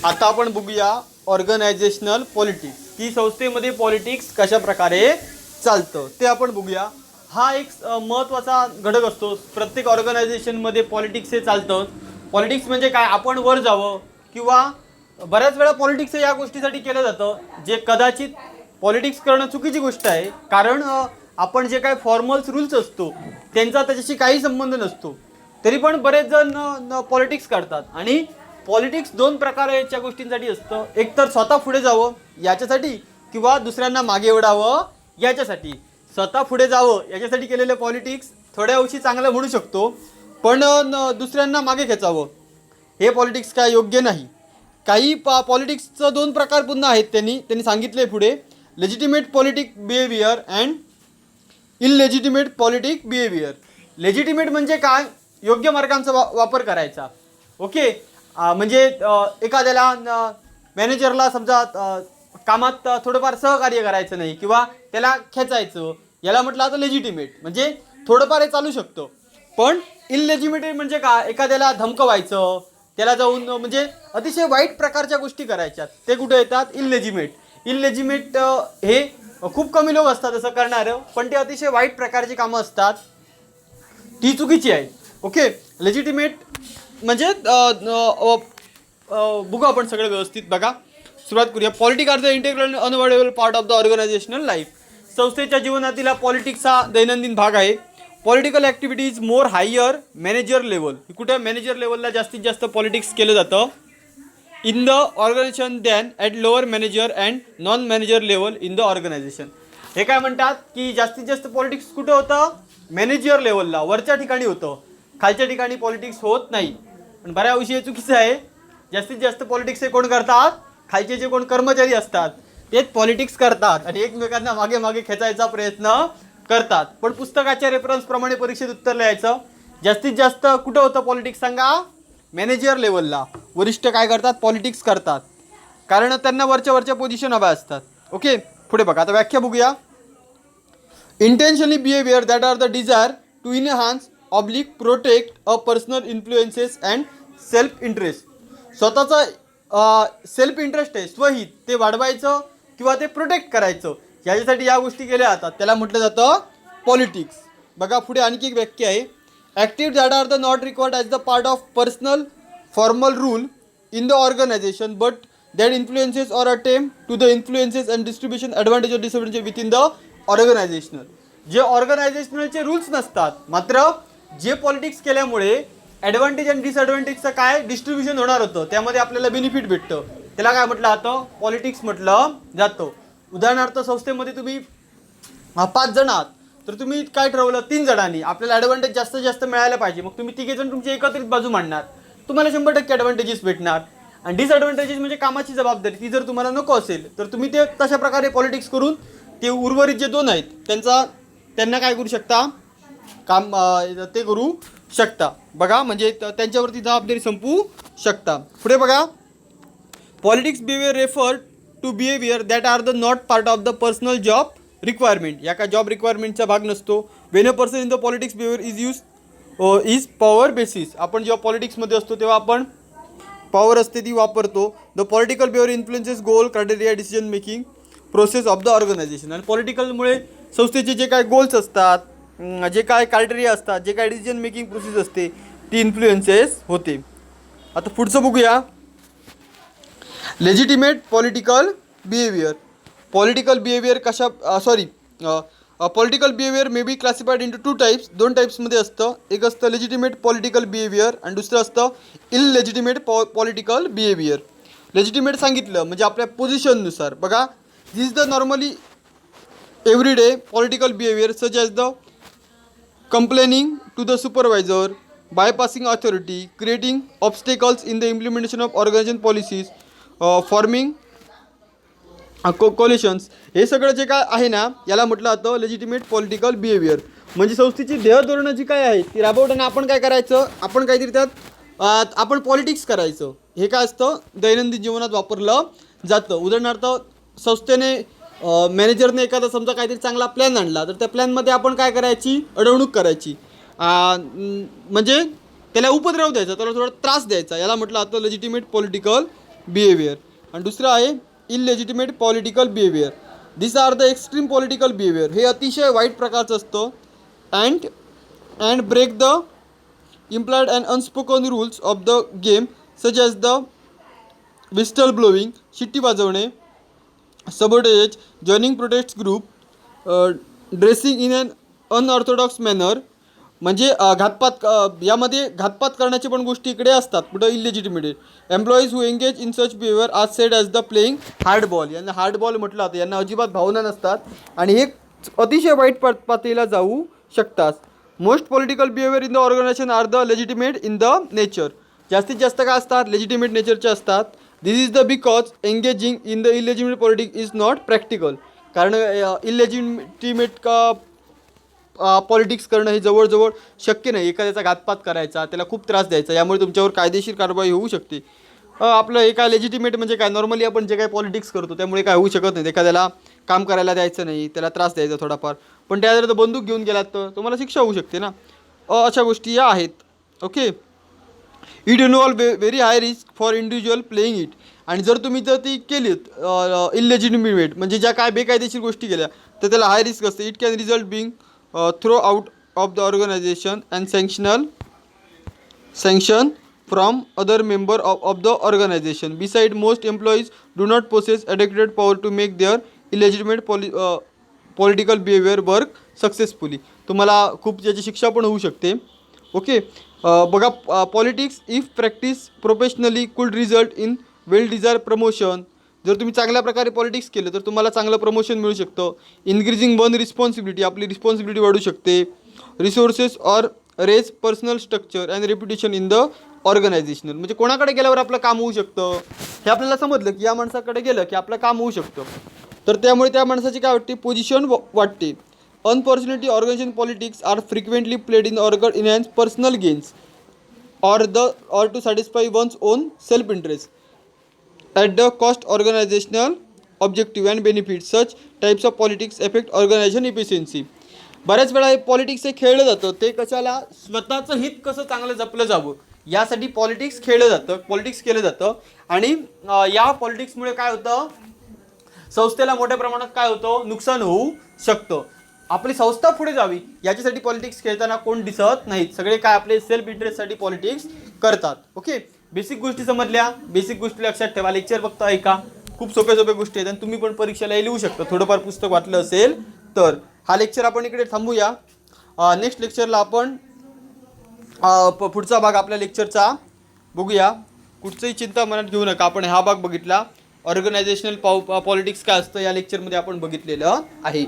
आता आपण बघूया ऑर्गनायझेशनल पॉलिटिक्स, की संस्थेमध्ये पॉलिटिक्स कशा प्रकारे चालतं ते आपण बघूया. हा एक महत्त्वाचा घटक असतो. प्रत्येक ऑर्गनायझेशनमध्ये पॉलिटिक्स हे चालतं. पॉलिटिक्स म्हणजे काय, आपण वर जावं, किंवा बऱ्याच वेळा पॉलिटिक्स या गोष्टीसाठी केलं जातं जे कदाचित पॉलिटिक्स करणं चुकीची गोष्ट आहे. कारण आपण जे काय फॉर्मल्स रूल्स असतो त्यांचा त्याच्याशी काही संबंध नसतो. तरी पण बरेच जण पॉलिटिक्स करतात. आणि पॉलिटिक्स दोन प्रकारच्या गोष्टींसाठी असतं. एक तर स्वतः पुढे जावं याच्यासाठी, किंवा दुसऱ्यांना मागे ओढावं याच्यासाठी. स्वतः पुढे जावं याच्यासाठी केलेलं पॉलिटिक्स थोड्या अंशी चांगलं म्हणू शकतो, पण दुसऱ्यांना मागे खेचावं हे पॉलिटिक्स काय योग्य नाही. काही पॉलिटिक्सचं दोन प्रकार पुन्हा आहेत त्यांनी सांगितले पुढे: legitimate politic behaviour and illegitimate politic behaviour. Legitimate म्हणजे काय, योग्य मार्गांचा वापर करायचा. ओके, म्हणजे एखाद्याला मॅनेजरला समजा कामात थोडंफार सहकार्य करायचं नाही किंवा त्याला खेचायचं, याला म्हटलं आता लेजिटिमेट, म्हणजे थोडंफार हे चालू शकतं. पण इललेजिटिमेट म्हणजे काय, एखाद्याला धमकवायचं, त्याला जाऊन म्हणजे अतिशय वाईट प्रकारच्या गोष्टी करायच्या, ते कुठे येतात, इललेजिमेट हे खूप कमी लोक असतात असं करणारं, पण ते अतिशय वाईट प्रकारची कामं असतात, ती चुकीची आहे. ओके, लेजिटिमेट म्हणजे बघू आपण सगळं व्यवस्थित बघा. सुरुवात करूया. Politics are the integral unavoidable part of the organisational life. संस्थेच्या जीवनातील पॉलिटिक्स हा दैनंदिन भाग आहे. Political activities more higher manager level. कुठे मॅनेजर लेवलला जास्तीत जास्त पॉलिटिक्स केलं जातं in the organisation than at lower manager and non manager level in the organisation. हे काय म्हणतात की जास्तीत जास्त पॉलिटिक्स कुठं होतं, मॅनेजर लेवलला, वरच्या ठिकाणी होतं, खालच्या ठिकाणी पॉलिटिक्स होत नाही. पण बऱ्या अंशी हे चुकीचं आहे. जास्तीत जास्त पॉलिटिक्स हे कोण करतात, खालचे जे कोण कर्मचारी असतात तेच पॉलिटिक्स करतात आणि एकमेकांना मागे मागे खेचायचा प्रयत्न करतात. पण पुस्तकाच्या रेफरन्सप्रमाणे परीक्षेत उत्तर लिहायचं. जास्तीत जास्त कुठं होतं पॉलिटिक्स सांगा, मॅनेजर लेवलला. वरिष्ठ काय करतात, पॉलिटिक्स करतात, कारण त्यांना वरच्या पोझिशन हव्या असतात. ओके, पुढे बघा. आता व्याख्या बघूया. Intentionally behaviour that are the desire to enhance oblique protect a personal influences and self interest. स्वतःचा सेल्फ इंटरेस्ट आहे, स्वहित, ते वाढवायचं किंवा ते प्रोटेक्ट करायचं, याच्यासाठी या गोष्टी केल्या जातात, त्याला म्हटलं जातं पॉलिटिक्स. बघा पुढे आणखी एक व्याख्या आहे. Active that are the not required as the part of personal formal rule in the organisation but that influences or attempt to the influences and distribution advantage or disadvantage within the organisational. जे ऑर्गनायझेशनलचे rules नसतात, मात्र जे politics केल्यामुळे advantage आणि डिसॲडव्हान्टेजचं काय distribution होणार होतं, त्यामध्ये आपल्याला बेनिफिट भेटतं, त्याला काय म्हटलं जातं, पॉलिटिक्स म्हटलं जातं. उदाहरणार्थ संस्थेमध्ये तुम्ही 5 जण आहात, तर तुम्ही काय ठरवलं, 3 जणांनी आपल्याला ॲडव्हान्टेज जास्तीत जास्त मिळायला पाहिजे, मग तुम्ही 3 जण तुमची एकत्रित बाजू मांडणार, तुम्हाला 100% ॲडव्हान्टेजेस भेटणार. आणि डिसॲडव्हान्टेजेस म्हणजे कामाची जबाबदारी, ती जर तुम्हाला नको असेल तर तुम्ही ते तशा प्रकारे पॉलिटिक्स करून ते उर्वरित जे 2 आहेत त्यांना काय करू शकता, काम ते करू शकता. बघा, म्हणजे त्यांच्यावरती जबाबदारी संपवू शकता. पुढे बघा. Politics behaviour refer to behaviour that are the not part of the personal job requirement. या काय जॉब रिक्वायरमेंटचा भाग नसतो. When a person in the politics behaviour is power basis. आपण जेव्हा पॉलिटिक्समध्ये असतो तेव्हा आपण पॉवर असते ती वापरतो. The political behaviour influences goal, criteria, decision making process of the organisation. आणि पॉलिटिकलमुळे संस्थेचे जे काय गोल्स असतात, जे काय क्रायटेरिया असतात, जे काय डिसिजन मेकिंग प्रोसेस असते, ती इन्फ्लुएन्सेस होते. आता पुढचं बघूया. Legitimate political behaviour. Political behaviour political behaviour may be classified into 2 types. 2 टाईप्समध्ये असतं. एक असतं लेजिटिमेट पॉलिटिकल बिहेवियर आणि दुसरं असतं इललेजिटिमेट पॉलिटिकल बिहेवियर. लेजिटिमेट सांगितलं म्हणजे आपल्या पोझिशननुसार. बघा, this is the normally everyday political behaviour such as the complaining to the supervisor, bypassing authority, creating obstacles in the implementation of organization policies, forming coalitions. हे सगळं जे काय आहे ना, याला म्हटलं जातं लेजिटिमेट पॉलिटिकल बिहेवियर. म्हणजे संस्थेची ध्येयधोरणं जी काय आहेत ती राबवताना आपण काय करायचं, आपण काहीतरी त्यात आपण पॉलिटिक्स करायचं. हे काय असतं, दैनंदिन जीवनात वापरलं जातं. उदाहरणार्थ संस्थेने मॅनेजरने एखादा समजा काहीतरी चांगला प्लॅन आणला, तर त्या प्लॅनमध्ये आपण काय करायची, अडवणूक करायची, म्हणजे त्याला उपद्रव द्यायचा, त्याला थोडा त्रास द्यायचा, याला म्हटलं जातं लेजिटिमेट पॉलिटिकल बिहेवियर. आणि दुसरं आहे illegitimate political behaviour. This are the extreme political behaviour. हे अतिशय वाईट प्रकारचं असतं. And break the implied and unspoken rules of the game such as the whistle blowing, शिट्टी वाजवणे, sabotage, joining protest group, dressing in an unorthodox manner. म्हणजे घातपात यामध्ये घातपात करण्याची पण गोष्टी इकडे असतात. कुठं illegitimate. Employees who engage in such behaviour आज सेड ॲज द प्लेइंग हार्डबॉल. यांना हार्डबॉल म्हटलं जातं. यांना अजिबात भावना नसतात आणि हे अतिशय वाईट पातळीला जाऊ शकतात. Most political behaviour in the organisation are the legitimate in the nature. जास्तीत जास्त काय असतात? लेजिटिमेट नेचरचे असतात. This is the because engaging in the illegitimate politics is not practical. कारण इलेजिटिमेट पॉलिटिक्स करणं हे जवळजवळ शक्य नाही. एखाद्याचा घातपात करायचा, त्याला खूप त्रास द्यायचा, यामुळे तुमच्यावर कायदेशीर कारवाई होऊ शकते. आपलं हे काय लेजिटिमेट म्हणजे काय, नॉर्मली आपण जे काही पॉलिटिक्स करतो त्यामुळे काय होऊ शकत नाही. एखाद्याला काम करायला द्यायचं नाही, त्याला त्रास द्यायचा थोडाफार, पण त्या जर बंदूक घेऊन गेलात तर तुम्हाला शिक्षा होऊ शकते ना. अशा गोष्टी या आहेत. Okay. It involve very high risk for individual playing it. आणि जर तुम्ही जर ती केलीत इललेजिटिमेट म्हणजे ज्या काय बेकायदेशीर गोष्टी केल्या तर त्याला हाय रिस्क असते. It can result being throw out of the organisation and sanction from other member of the organization. Beside, most employees do not possess adequate power to make their illegitimate political behavior work successfully. तुम्हाला खूप याची शिक्षा पण होऊ शकते. Okay. बघा, politics if practice professionally could result in well desire promotion. जर तुम्ही चांगल्या प्रकारे पॉलिटिक्स केलं तर तुम्हाला चांगलं प्रमोशन मिळू शकतं. इन्क्रीजिंग वन रिस्पॉन्सिबिलिटी, आपली रिस्पॉन्सिबिलिटी वाढू शकते. Resources or raise personal structure and reputation in the organisational. म्हणजे कोणाकडे गेल्यावर आपलं काम होऊ शकतं हे आपल्याला समजलं की या माणसाकडे गेलं की आपलं काम होऊ शकतं. तर त्यामुळे त्या माणसाची काय वाटते, पोझिशन वाटते. Unfortunately organisation politics are frequently played in organ enhance personal gains or to satisfy one's own self-interest at the cost organizational objective and benefits. Such types of politics affect organization efficiency. बऱ्याच वेळा हे politics हे खेळलं जातं. ते कशाला, स्वतःचं हित कसं चांगलं जपलं जावं यासाठी पॉलिटिक्स खेळलं जातं, पॉलिटिक्स केलं जातं. आणि या पॉलिटिक्समुळे काय होतं, संस्थेला मोठ्या प्रमाणात काय होतं, नुकसान होऊ शकतं. आपली संस्था पुढे जावी याच्यासाठी पॉलिटिक्स खेळताना कोण दिसत नाहीत. सगळे काय आपले सेल्फ इंटरेस्टसाठी पॉलिटिक्स करतात. ओके. बेसिक गोष्टी समजल्या. बेसिक गोष्टी लक्षात ठेवा. लेक्चर फक्त ऐका. खूप सोप्या गुष्टी आहेत आणि तुम्ही पण परीक्षेला लिहू शकता थोडंफार पुस्तक वाचलं असेल तर. हा लेक्चर आपण इकडे थांबूया. नेक्स्ट लेक्चरला आपण पुढचा भाग आपल्या लेक्चरचा बघूया. कुठचंही चिंता मनात घेऊ नका. आपण हा भाग बघितला. ऑर्गनायझेशनल पॉलिटिक्स काय असतं या लेक्चरमध्ये आपण बघितलेलं आहे.